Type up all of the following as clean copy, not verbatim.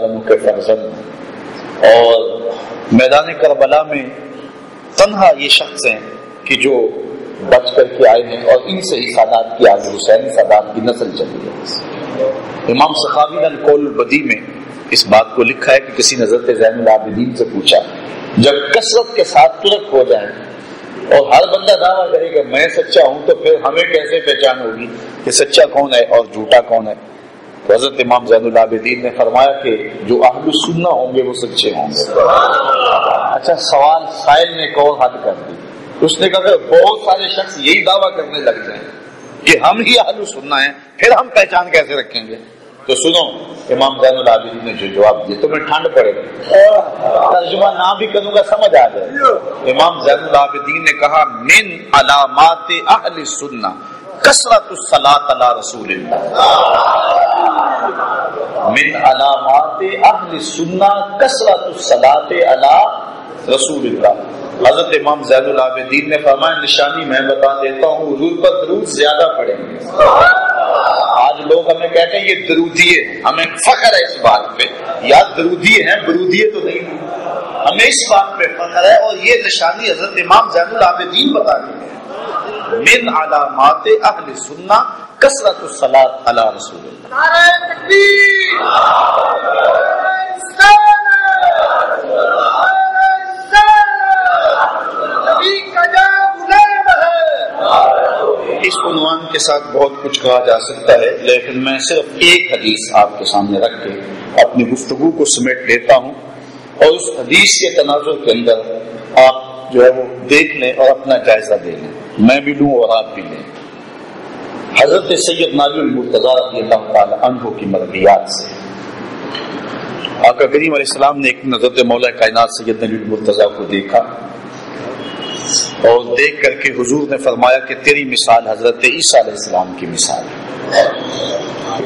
تعالیٰ عنہ کے فرزند، اور میدان کربلا میں تنہا یہ شخص ہیں کہ جو بچ کر کے آئے ہیں، اور ان سے ہی سادات کی آگے حسین سادات کی نسل چلی ہے۔ امام سخاوی نے القول البدیع میں اس بات کو لکھا ہے کہ کسی نے حضرت زین العابدین سے پوچھا، جب کثرت کے ساتھ ترک ہو جائیں اور ہر بندہ دعویٰ کرے کہ میں سچا ہوں، تو پھر ہمیں کیسے پہچان ہوگی کہ سچا کون ہے اور جھوٹا کون ہے؟ تو حضرت امام زین العابدین نے فرمایا کہ جو اہل السنہ ہوں گے وہ سچے ہوں گے۔ اچھا، سوال سائل نے کو حد کر دی، اس نے کہا کہ بہت سارے شخص یہی دعویٰ کرنے لگ جائیں کہ ہم ہی اہل السنہ ہیں، پھر ہم پہچان کیسے رکھیں گے؟ تو سنو امام زین العابدین نے جو جواب دیا، تمہیں ٹھنڈ پڑے گا، ترجمہ نہ بھی کروں گا سمجھ آ جائے۔ امام زین العابدین نے کہا من علامات اہل السنہ کثرت الصلاۃ علی رسول اللہ، من علامات اہل السنہ کثرت الصلاۃ علی رسول اللہ۔ حضرت امام زین العابدین نے فرمایا نشانی میں بتا دیتا ہوں، حضور پر درود زیادہ پڑھیں گے۔ آج لوگ ہمیں کہتے ہیں یہ درودیے، ہمیں فخر ہے اس بات پہ، یا درودیے ہیں، برودیے تو نہیں، ہمیں اس بات پہ فخر ہے، اور یہ نشانی حضرت امام زین العابدین بتا رہے ہیں۔ من علامات اہل سنہ کثرت الصلاۃ علی رسول اللہ۔ نعرہ تکبیر، اس عنوان کے ساتھ بہت کچھ کہا جا سکتا ہے، لیکن میں صرف ایک حدیث آپ کے سامنے رکھ کے اپنی گفتگو کو سمیٹ لیتا ہوں، اور اس حدیث کے تناظر کے اندر آپ جو ہے وہ دیکھ لیں اور اپنا جائزہ دے لیں، میں بھی لوں اور آپ بھی لیں۔ حضرت سیدنا علی المرتضیٰ رضی اللہ تعالی عنہ کی مرویات سے آقا کریم علیہ السلام نے ایک حضرت مولا کائنات سیدنا علی المرتضیٰ کو دیکھا، اور دیکھ کر کے حضور نے فرمایا کہ تیری مثال حضرت عیسیٰ علیہ السلام کی مثال ہے۔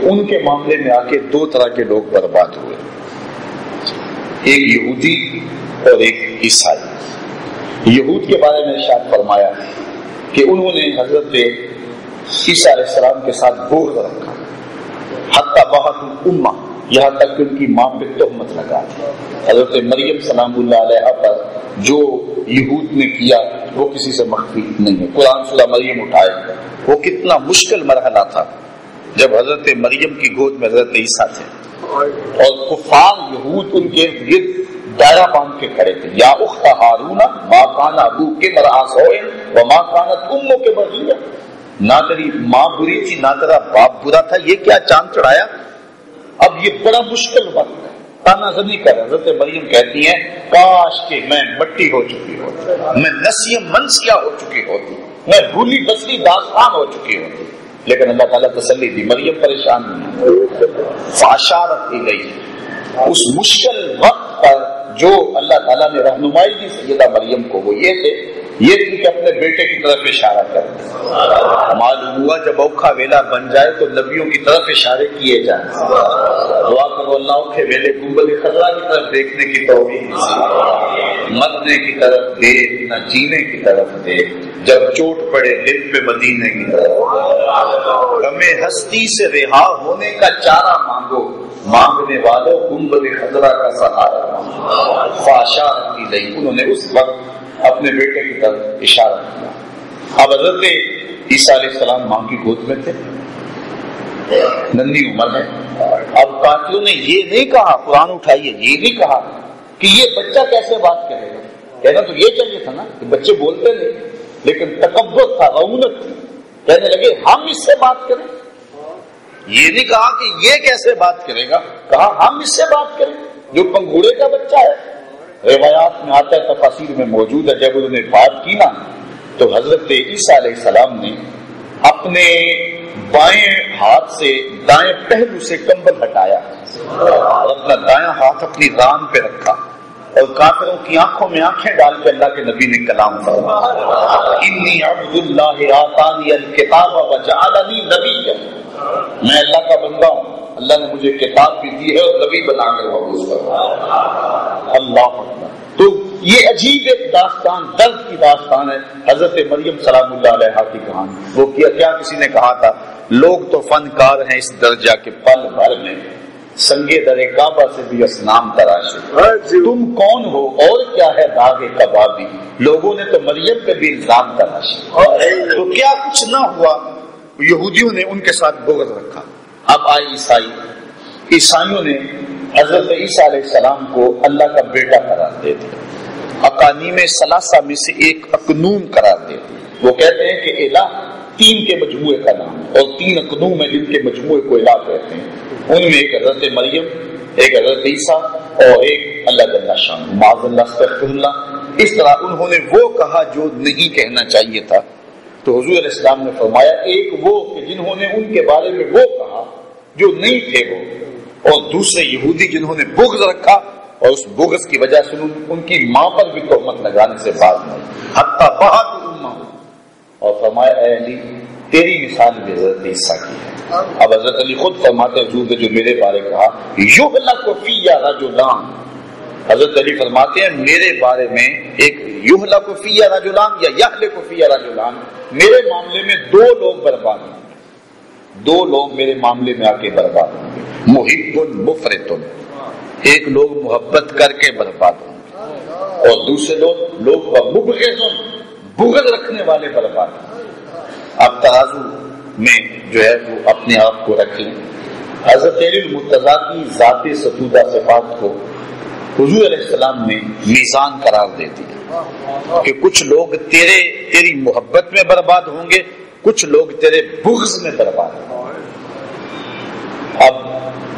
ان کے معاملے میں آ کے دو طرح کے لوگ برباد ہوئے، ایک یہودی اور ایک عیسائی۔ یہود کے بارے میں ارشاد فرمایا کہ انہوں نے حضرت عیسیٰ علیہ السلام کے ساتھ بغض رکھا، حتی بہت الامہ، یہاں تک کہ ان کی ماں پہ تہمت لگا دی۔ حضرت مریم سلام اللہ علیہ پر جو یہود نے کیا وہ کسی سے مخفی نہیں ہے۔ قرآن سورہ مریم اٹھائے، وہ کتنا مشکل مرحلہ تھا جب حضرت مریم کی گود میں حضرت عیسیٰ تھے، اور کفار یہود ان کے گرد دائرہ باندھ کے کھڑے تھے، یا اخت ہارون ما کان ابوک امرأ سوء وما کانت امک بغیہ، نہ تیری ماں بری تھی نہ تیرا باپ برا تھا، یہ کیا چاند چڑھایا؟ اب یہ بڑا مشکل وقت ہے، تانا زنی کر حضرت مریم کہتی ہیں کاش کہ میں مٹی ہو چکی ہوتی، میں نسیم منسیہ ہو چکی ہوتی، میں بھولی بسری داستان ہو چکی ہوتی، لیکن اللہ تعالیٰ تسلی دی، مریم پریشان نہیں۔ فاشارت الیہ، اس مشکل وقت پر جو اللہ تعالیٰ نے رہنمائی دی سیدہ مریم کو، وہ یہ تھی کہ اپنے بیٹے کی طرف اشارہ کر دیں۔ معلوم ہوا جب اوکھا ویلا بن جائے تو نبیوں کی طرف اشارے کیے جائیں۔ دعا کرو اللہ اوکھے ویلے گنبد خضرا کی طرف دیکھنے کی توفیق نصیب، مرنے کی طرف دیکھ نہ جینے کی طرف دیکھ، جب چوٹ پڑے دل پہ مدینے کی طرف، ہمیں ہستی سے رہا ہونے کا چارہ مانگو، مانگنے والوں گنبد خضرا کا سہارا مانگو۔ فاشارت الیہ، انہوں نے اس وقت اپنے بیٹے کی طرف اشارہ کیا۔ اب حضرت عیسیٰ علیہ السلام ماں کی گود میں تھے، ننھی عمر ہے۔ اب قاتلوں نے یہ نہیں کہا، قرآن اٹھائیے، یہ نہیں کہا کہ یہ بچہ کیسے بات کرے گا، کہنا تو یہ چاہیے تھا نا کہ بچے بولتے نہیں، لیکن تکبر تھا، رعونت تھی، کہنے لگے ہم اس سے بات کریں۔ یہ نہیں کہا کہ یہ کیسے بات کرے گا، کہا ہم اس سے بات کریں، جو پنگھوڑے کا بچہ ہے۔ روایات میں آتا ہے، تفاسیر میں موجود ہے، جب انہوں نے بات کی نا تو حضرت عیسیٰ علیہ السلام نے اپنے بائیں ہاتھ سے دائیں پہلو سے کمبل ہٹایا اور اپنا دایاں ہاتھ اپنی ران پہ رکھا، اور کافروں کی آنکھوں میں آنکھیں ڈال کے اللہ کے نبی نے کلام فرمایا، انی عبد اللہ آتانی الکتاب وجعلنی نبیا، میں اللہ کا بندہ ہوں، اللہ نے مجھے کتاب بھی دی ہے اور نبی بنا کر مبعوث فرمایا۔ اللہ اکبر۔ تو یہ عجیب ایک داستان، درد کی داستان ہے، حضرت مریم سلام اللہ علیہا کی کہانی۔ وہ کیا کسی نے کہا تھا، لوگ تو فنکار ہیں اس درجہ کے پل بھر میں سنگے در کعبہ سے بھی اسنام تراشے، تم کون ہو اور کیا ہے داغ کبابی، لوگوں نے تو مریم پہ بھی الزام تراشے۔ تو کیا کچھ نہ ہوا، یہودیوں نے ان کے ساتھ بغض رکھا۔ اب آئے عیسائیوں نے حضرت عیسیٰ علیہ السلام کو اللہ کا بیٹا قرار دے دیا، اقانیم ثلاثہ میں سے ایک اقنوم قرار دے دیا۔ وہ کہتے ہیں کہ الہ تین کے مجموعے کا نام ہے، اور تین اقنوم ہیں جن کے مجموعے کو الہ کہتے ہیں، ان میں ایک حضرت مریم، ایک حضرت عیسیٰ اور ایک اللہ جل شانہ، معاذ اللہ استغفر اللہ۔ اس طرح انہوں نے وہ کہا جو نہیں کہنا چاہیے تھا۔ تو حضور علیہ السلام نے فرمایا ایک وہ کہ جنہوں نے ان کے بارے میں وہ کہا جو نہیں تھے وہ، اور دوسرے یہودی جنہوں نے بغض رکھا اور اس بغض کی وجہ سے ان کی ماں پر بھی تہمت لگانے سے باز نہیں، حتیٰ بہت امہ، اور فرمایا اے علی تیری مثال بھی حضرت عیسیٰ کی ہے۔ اب حضرت علی خود فرماتے حضور نے جو میرے بارے کہا یہلک فی رجلان، حضرت علی فرماتے ہیں میرے بارے میں ایک یہلک فی رجلان یا یہلک فی رجلان، میرے معاملے میں دو لوگ برباد ہوں گے، دو لوگ میرے معاملے میں آ کے برباد ہوں گے، محب مفرط، ایک لوگ محبت کر کے برباد ہوں گے، اور دوسرے لوگ مبغض، بغض رکھنے والے برباد ہوں گے۔ اب ترازو میں جو ہے وہ اپنے آپ کو رکھیں۔ حضرت علی المرتضیٰ کی ذات ستودہ صفات کو حضور علیہ السلام نے میزان قرار دے دیا کہ کچھ لوگ تیری محبت میں برباد ہوں گے، کچھ لوگ تیرے بغض میں برباد ہوں گے۔ اب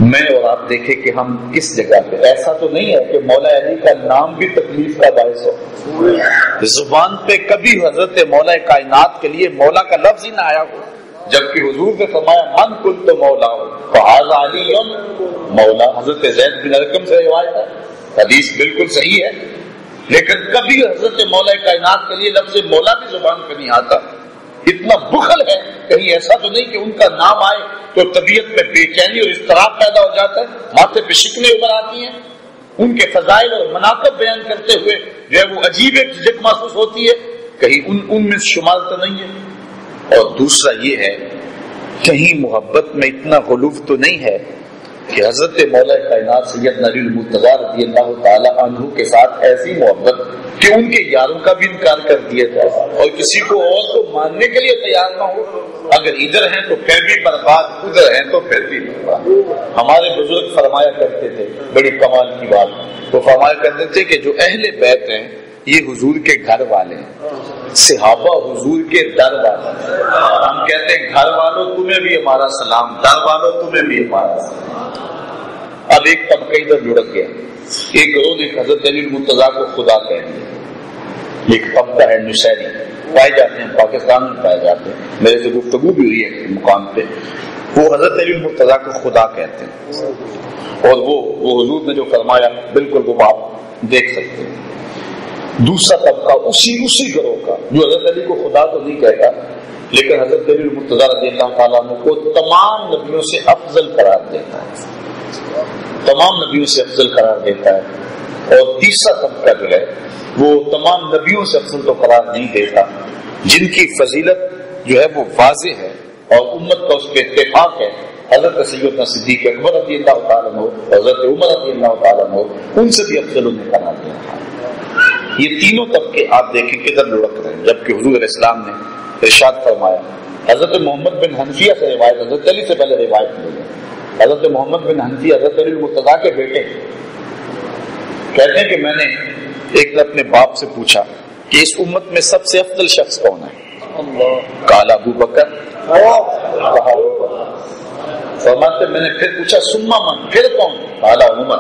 میں اور آپ دیکھیں کہ ہم کس جگہ پہ، ایسا تو نہیں ہے کہ مولا علی کا نام بھی تکلیف کا باعث ہو، زبان پہ کبھی حضرت مولا کائنات کے لیے مولا کا لفظ ہی نہ آیا ہو، جبکہ حضور نے فرمایا من کنت مولا فہذا علی مولا۔ حضرت زید بن ارقم سے روایت ہے، حدیث بالکل صحیح ہے، لیکن کبھی حضرت مولا کائنات کے لیے لفظ مولا بھی زبان پہ نہیں آتا۔ اتنا بخل ہے، کہیں ایسا تو نہیں کہ ان کا نام آئے تو طبیعت میں بے چینی اور اضطراب پیدا ہو جاتا ہے، ماتھے پہ شکنیں ابھر آتی ہیں، ان کے فضائل اور مناقب بیان کرتے ہوئے جو ہے وہ عجیب ایک جھجک محسوس ہوتی ہے، کہیں ان میں شمار تو نہیں ہے۔ اور دوسرا یہ ہے کہیں محبت میں اتنا غلوف تو نہیں ہے کہ حضرت مولا کائنات سیدنا علی المرتضیٰ رضی اللہ تعالی عنہ کے ساتھ ایسی محبت کہ ان کے یاروں کا بھی انکار کر دیا جائے اور کسی کو اور کو ماننے کے لیے تیار نہ ہو، اگر ادھر ہیں تو پھر بھی برباد، ادھر ہیں تو پھر بھی برباد۔ ہمارے بزرگ فرمایا کرتے تھے، بڑی کمال کی بات، وہ فرمایا کرتے تھے کہ جو اہل بیت ہیں یہ حضور کے گھر والے ہیں، صحابہ حضور کے در والے ہیں۔ ہم کہتے ہیں گھر والوں تمہیں بھی ہمارا سلام، در والوں تمہیں بھی ہمارا سلام۔ اب ایک طبقہ ادھر لڑک گیا، ایک گروہ نے حضرت علی المرتضیٰ کو خدا کہہ دیا، ایک طبقہ ہے نصیری، پائے جاتے ہیں پاکستان میں پائے جاتے ہیں، میرے سے گفتگو بھی ہوئی ہے مقام پہ، وہ حضرت علی المرتضیٰ کو خدا کہتے ہیں، اور وہ حضور نے جو فرمایا بالکل وہ آپ دیکھ سکتے ہیں۔ دوسرا طبقہ اسی گروہ کا جو حضرت علی کو خدا تو نہیں کہتا لیکن حضرت علی المرتضیٰ رضی اللہ تعالیٰ عنہ کو تمام نبیوں سے افضل قرار دیتا ہے، تمام نبیوں سے افضل قرار دیتا ہے۔ اور تیسرا طبقہ جو ہے وہ تمام نبیوں سے افضل تو قرار نہیں دیتا، جن کی فضیلت جو ہے وہ واضح ہے اور امت کا اس پہ اتفاق ہے، حضرت سیدنا صدیق اکبر رضی اللہ تعالیٰ عنہ، حضرت عمر رضی اللہ تعالیٰ عنہ، ان سے بھی افضل انہیں قرار دیا۔ یہ تینوں طبقے آپ دیکھیں کدھر لڑک رہے ہیں، جبکہ حضور علیہ السلام نے ارشاد فرمایا، حضرت محمد بن حنفیہ سے روایت، حضرت علی سے پہلے روایت ملی، حضرت محمد بن حنفیہ حضرت علی المرتضیٰ کے بیٹے کہتے ہیں کہ میں نے ایک دن اپنے باپ سے پوچھا کہ اس امت میں سب سے افضل شخص کون ہے؟ قال ابو بکر، فرماتے میں نے پھر پوچھا ثم من، پھر کون؟ قال عمر،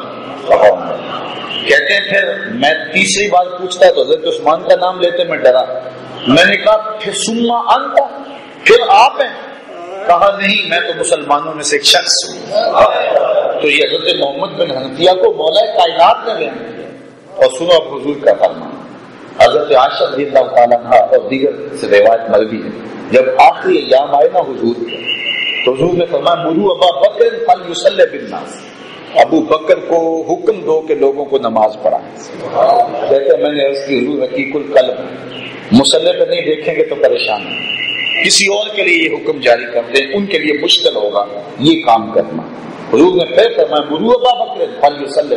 کہتے ہیں پھر میں تیسری بار پوچھتا تو حضرت عثمان کا نام لیتے میں ڈرا، میں نے کہا پھر ثم انت، پھر آپ ہیں؟ کہا نہیں میں تو مسلمانوں میں سے ایک شخص ہوں۔ تو یہ حضرت محمد بن حنفیہ کو مولا کائنات نے بیان کیا۔ اور سنو اب حضور کا فرمان، حضرت عائشہ رضی اللہ تعالیٰ عنہ اور دیگر سے روایت مروی ہے، جب آخری ایام آئے نا حضور کے تو حضور نے فرمایا مروا ابا بکر فلیصلی بالناس، ابو بکر کو حکم دو کہ لوگوں کو نماز پڑھائیں۔ کہتے میں نے عرض کی حضور رقیق القلب، مصلی پہ نہیں دیکھیں گے تو پریشان ہیں، کسی اور کے لیے یہ حکم جاری کر دیں، ان کے لیے مشکل ہوگا یہ کام کرنا۔ حضور نے پھر فرمایا مروا ابا بکر فلیصلی